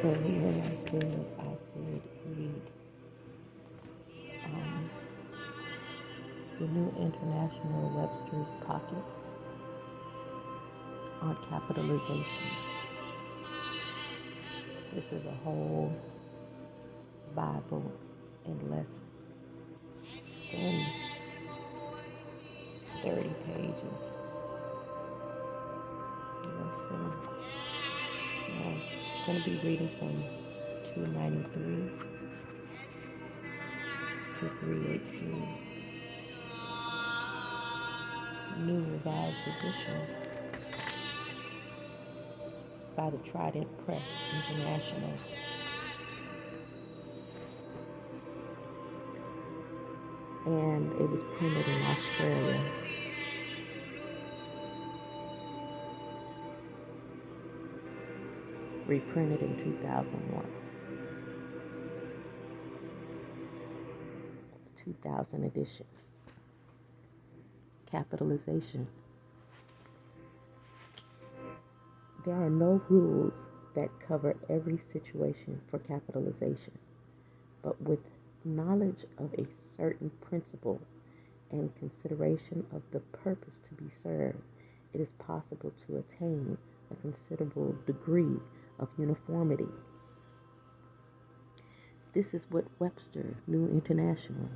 Earlier I said I could read um, the New International Webster's Pocket on capitalization. This is a whole Bible in less than 30 pages. Less than, I'm going to be reading from 293 to 318. New Revised Edition by the Trident Press International. And it was printed in Australia. Reprinted in 2001. 2000 edition. Capitalization. There are no rules that cover every situation for capitalization, but with knowledge of a certain principle and consideration of the purpose to be served, it is possible to attain a considerable degree of uniformity. This is what Webster, New International,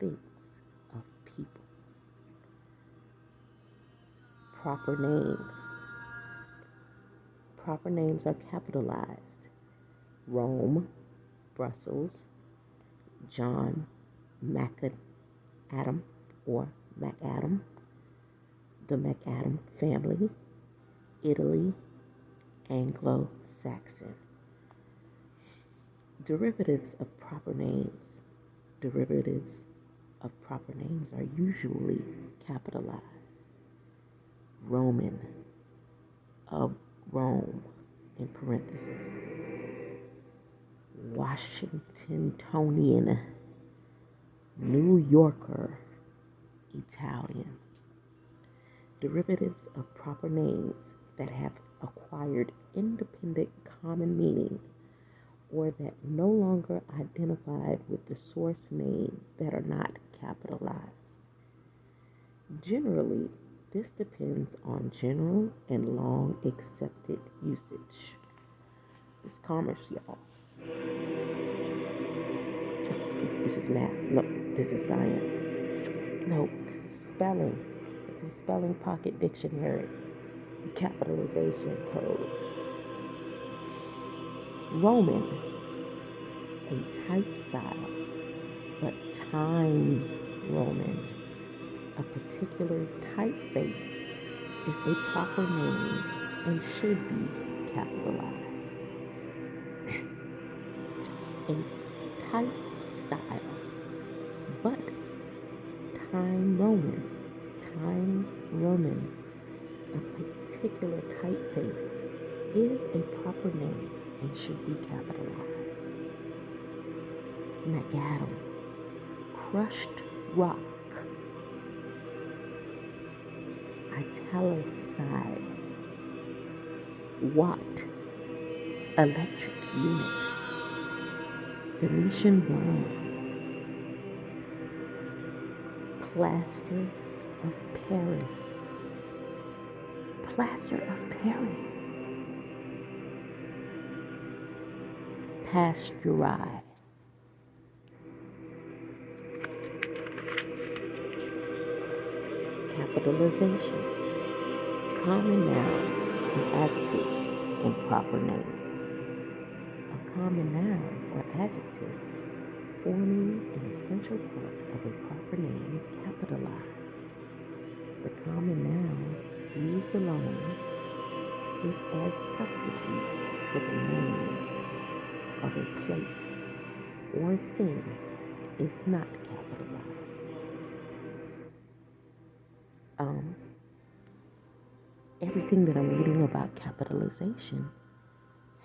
thinks of people. Proper names. Proper names are capitalized. Rome, Brussels, John McAdam or McAdam, the McAdam family, Italy, Anglo-Saxon. Derivatives of proper names. Derivatives of proper names are usually capitalized. Roman, of Rome, in parentheses. Washingtonian, New Yorker, Italian. Derivatives of proper names that have acquired independent common meaning or that no longer identified with the source name that are not capitalized. Generally, this depends on general and long accepted usage. It's commerce, y'all. This is math. No, this is science. No, this is spelling. It's a spelling pocket dictionary. Capitalization codes. Roman, a type style, but Times Roman. A particular typeface is a proper name and should be capitalized. A type style, but Times Roman, a particular typeface is a proper name and should be capitalized. McAdam, crushed rock, italicized. Watt, electric unit. Venetian bronze. Plaster of Paris. Plaster of Paris. Pasteurize. Capitalization. Common nouns and adjectives and proper names. A common noun or adjective forming an essential part of a proper name is capitalized. The common noun used alone is as substitute for the name of a place or thing is not capitalized. Everything that I'm reading about capitalization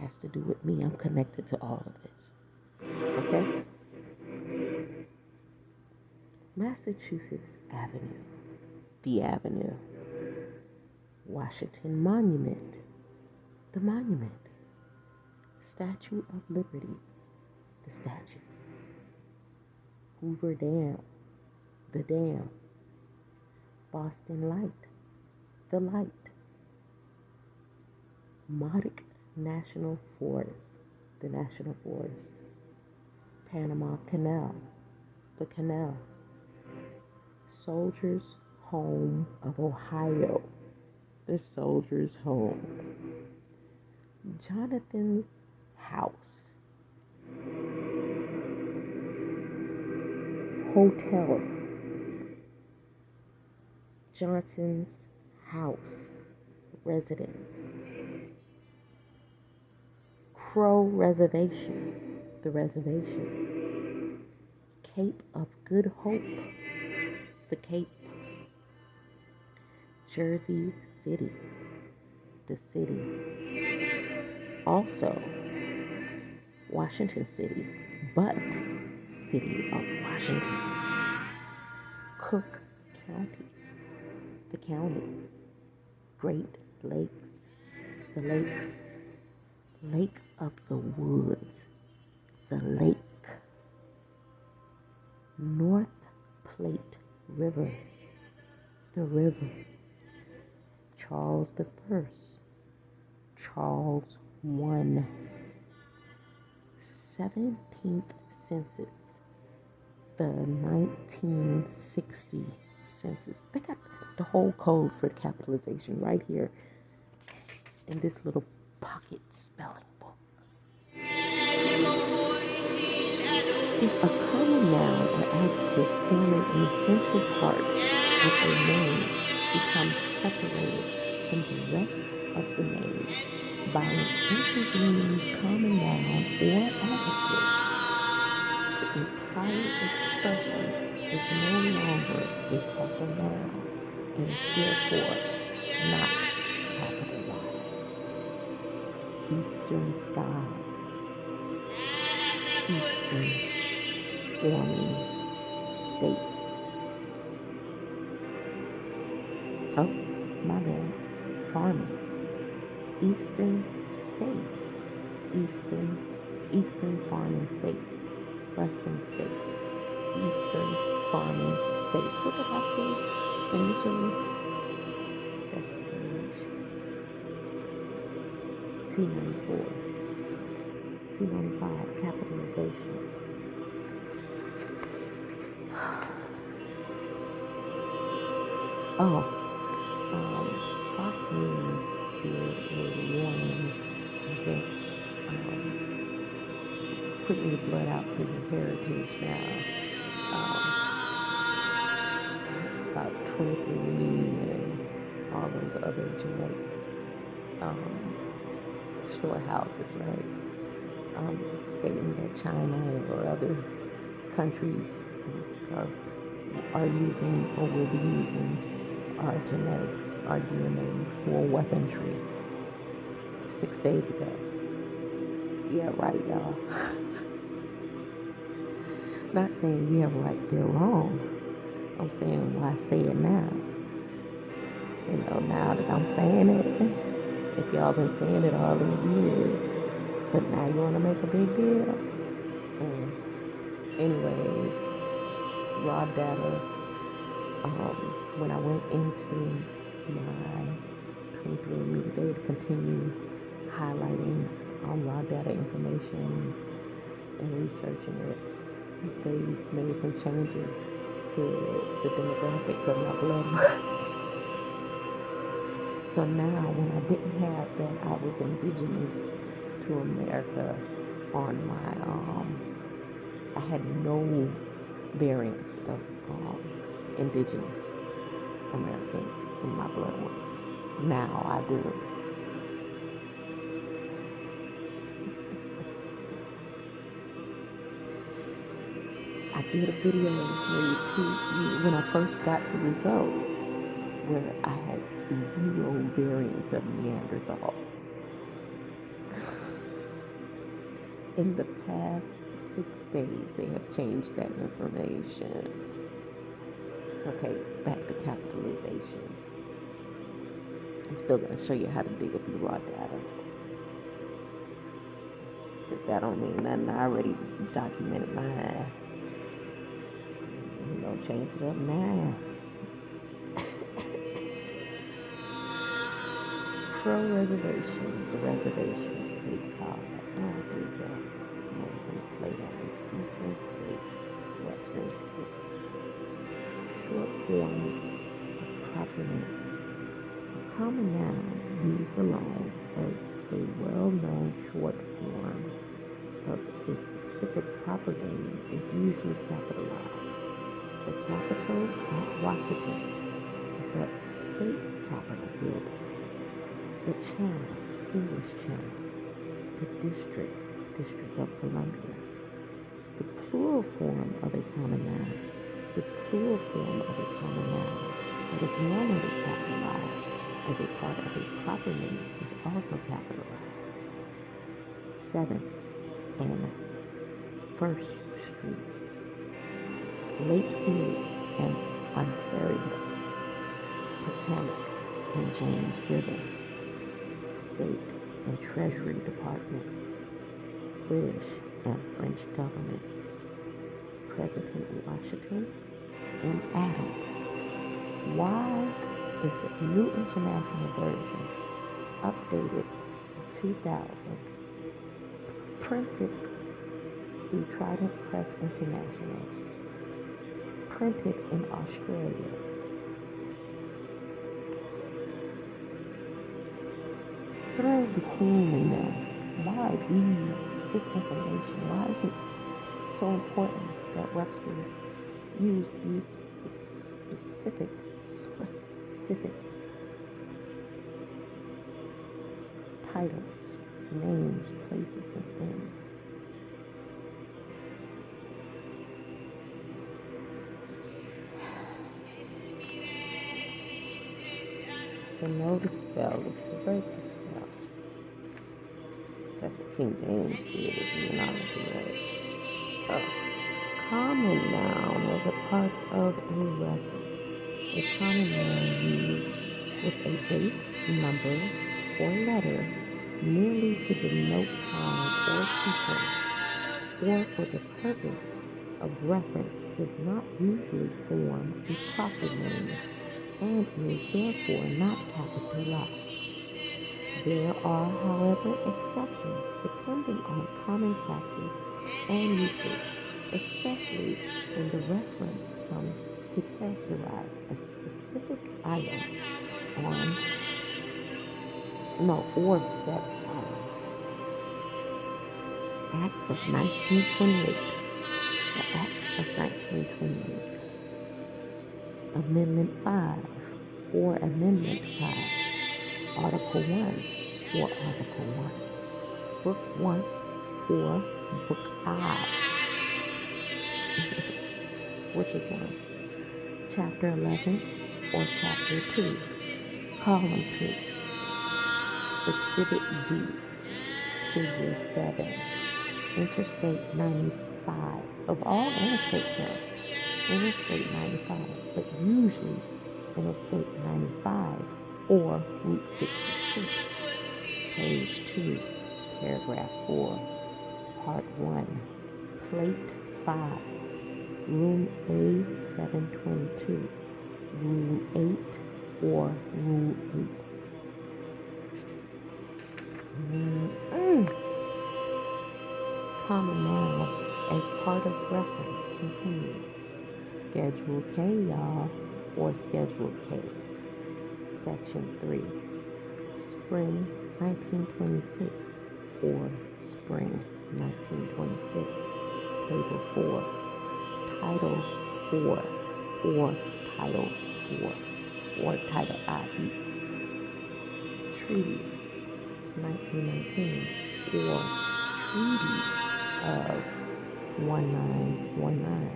has to do with me. I'm connected to all of this. Okay? Massachusetts Avenue, the Avenue. Washington Monument, the monument. Statue of Liberty, the statue. Hoover Dam, the dam. Boston Light, the light. Modoc National Forest, the national forest. Panama Canal, the canal. Soldiers' Home of Ohio, the Soldiers' Home. Jonathan House, Hotel. Johnson's House, Residence. Crow Reservation, the reservation. Cape of Good Hope, the Cape. Jersey City, the city. Also, Washington City, but City of Washington. Cook County, the county. Great Lakes, the lakes. Lake of the Woods, the lake. North Platte River, the river. Charles the First, Charles I. 17th census, the 1960 census. They got the whole code for capitalization right here in this little pocket spelling book. If a common noun or adjective forming an essential part of a name becomes separated from the rest of the name by an intervening common noun or adjective, the entire expression is no longer a proper noun and is therefore not capitalized. Eastern skies, eastern forming states. Oh, my bad. Farming. Eastern states. Eastern farming states. Western states. Eastern farming states. What did I say initially? That's page 294. 295. Capitalization. Fox News did a warning against putting your blood out for your heritage now. About 23andMe and all those other genetic storehouses, right? Stating that China or other countries are using or will be using our genetics, our DNA for weaponry 6 days ago. Yeah, right, y'all. Not saying yeah, right, they're wrong. I'm saying why say it now. You know, now that I'm saying it, if y'all been saying it all these years, but now you want to make a big deal? Anyways, raw data. When I went into my 23andMe today to continue highlighting raw data information and researching it, they made some changes to the demographics of my blood. So now when I didn't have that I was indigenous to America on my, I had no variants of indigenous American in my blood work. Now I do. I did a video when I first got the results where I had 0 variants of Neanderthal. In the past 6 days, they have changed that information. Okay, back to capitalization. I'm still going to show you how to dig up your raw data. because that don't mean nothing. I already documented mine. You know, change it up now. Pro-reservation, the reservation, Cape Cod. Oh, there you go. I'm going to play on eastern states, western states. Short forms of proper names. A common noun used alone as a well-known short form of a specific proper name is usually capitalized. The capital at Washington, the state capitol building, the channel, English Channel, the District of Columbia. The plural form of a common noun, the plural form of a common noun that is normally capitalized as a part of a proper name is also capitalized. 7th and 1st Street, Lakeview and Ontario, Potomac and James River, State and Treasury Departments, British and French governments, President Washington and Adams. Why is the New International Version, updated in 2000, printed through Trident Press International, printed in Australia? Throw the Queen in there. Why this information? Why is it so important that Webster use these specific titles, names, places, and things? To know the spell is to break the spell. That's what King James did with demonology, right? A common noun was a part of a reference. A common noun used with a date, number, or letter merely to denote time or sequence, or for the purpose of reference, does not usually form a proper name and is therefore not capitalized. There are, however, exceptions depending on common practice and usage, especially when the reference comes to characterize a specific item or set items. Act of 1928. The Act of 1928. Amendment 5 or Amendment 5. Article 1 or Article 1. Book 1 or Book I. Which is one? Chapter 11 or Chapter 2. Column 2. Exhibit B. Figure 7. Interstate 95. Of all interstates now. Interstate 95, but usually Interstate 95 or Route 66. Page 2, paragraph 4, part 1, plate 5, room A722, rule 8 or rule 8. Common noun as part of reference continued. Schedule K, y'all, or Schedule K. Section 3. Spring 1926 or Spring 1926. Table 4. Title 4 or Title 4 or Title IE. Treaty 1919 or Treaty of 1919.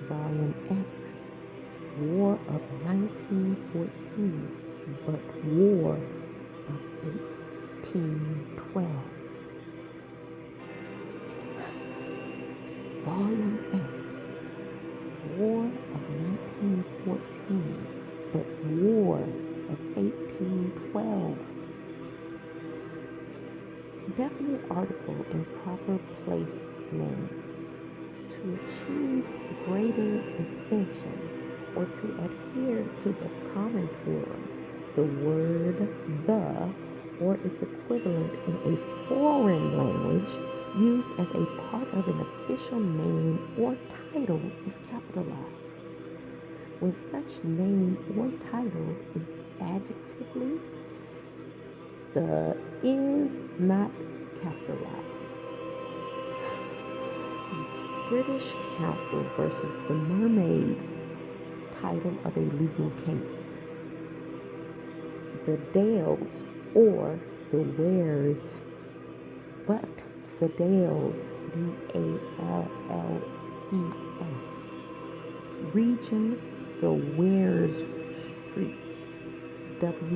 Volume X, War of 1914, but War of 1812. Volume X, War of 1914, but War of 1812. definite article in proper place names to achieve greater distinction or to adhere to the common form, the word the or its equivalent in a foreign language used as a part of an official name or title is capitalized. When such name or title is adjectively, the is not capitalized. British Council versus the Mermaid, title of a legal case. The Dales or the Wares, but the Dales, Dalles, region, the Wares Streets, Weirs,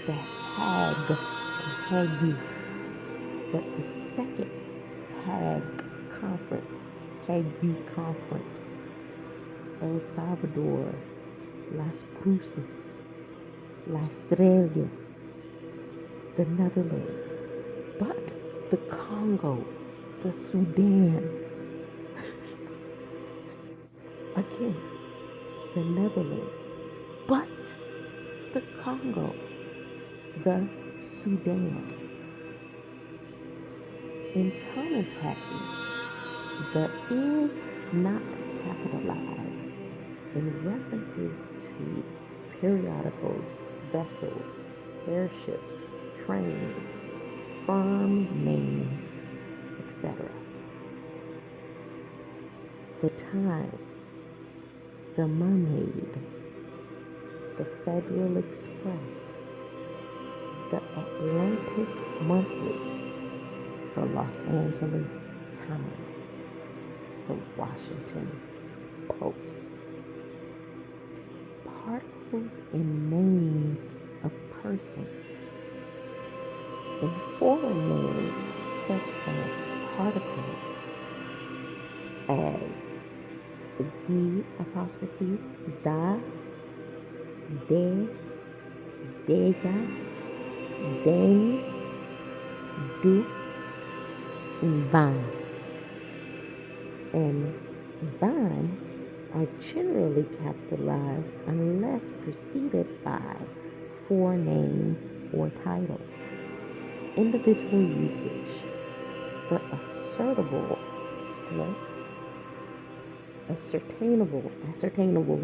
the Hague, but the second Hague Conference, Hague Conference, El Salvador, Las Cruces, La Estrella, the Netherlands, but the Congo, the Sudan, again, the Netherlands, but the Congo, the Sudan. In common practice, the is not capitalized in references to periodicals, vessels, airships, trains, firm names, etc. The Times, the Mermaid, the Federal Express, the Atlantic Monthly, the Los Angeles Times, the Washington Post. Particles in names of persons. In foreign names such as particles as the apostrophe, da, de, dega, dang, du, van, and van are generally capitalized unless preceded by forename or title. Individual usage. The ascertainable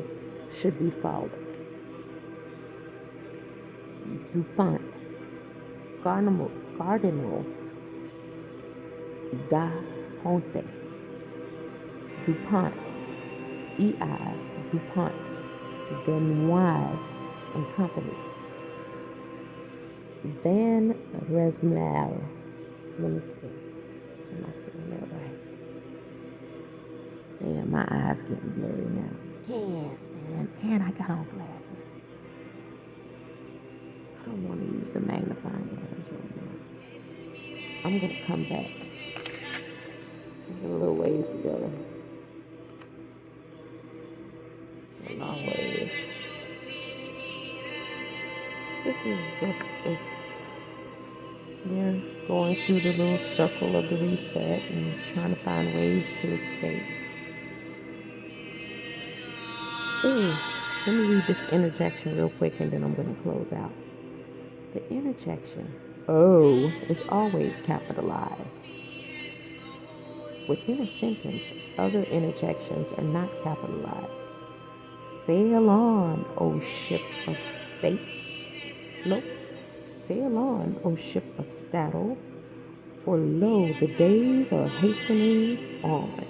should be followed. DuPont, Cardinal, Da Ponte, DuPont, EI, DuPont, Benoist and Company, Van Resmel. Let me see. Am I saying that right? Yeah, my eyes getting blurry now. Yeah, man. And I got on glasses. I don't want to use the magnifying glass right now. I'm going to come back. A little ways to go. A long ways. This is just if we're going through the little circle of the reset and trying to find ways to escape. Ooh, let me read this interjection real quick and then I'm going to close out. The interjection, oh, is always capitalized. Within a sentence, other interjections are not capitalized. Sail on, O ship of state. Nope. Sail on, O ship of stattle, for lo, the days are hastening on,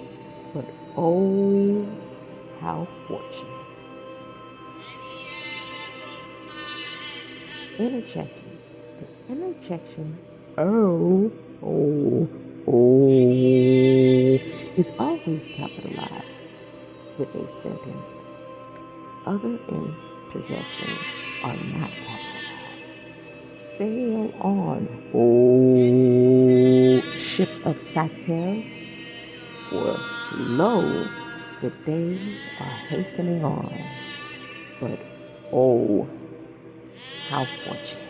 but oh, how fortunate. Interjections. The interjection, oh, is always capitalized with a sentence. Other interjections are not capitalized. Sail on, oh, ship of Satel, for lo, the days are hastening on, but oh, how fortunate.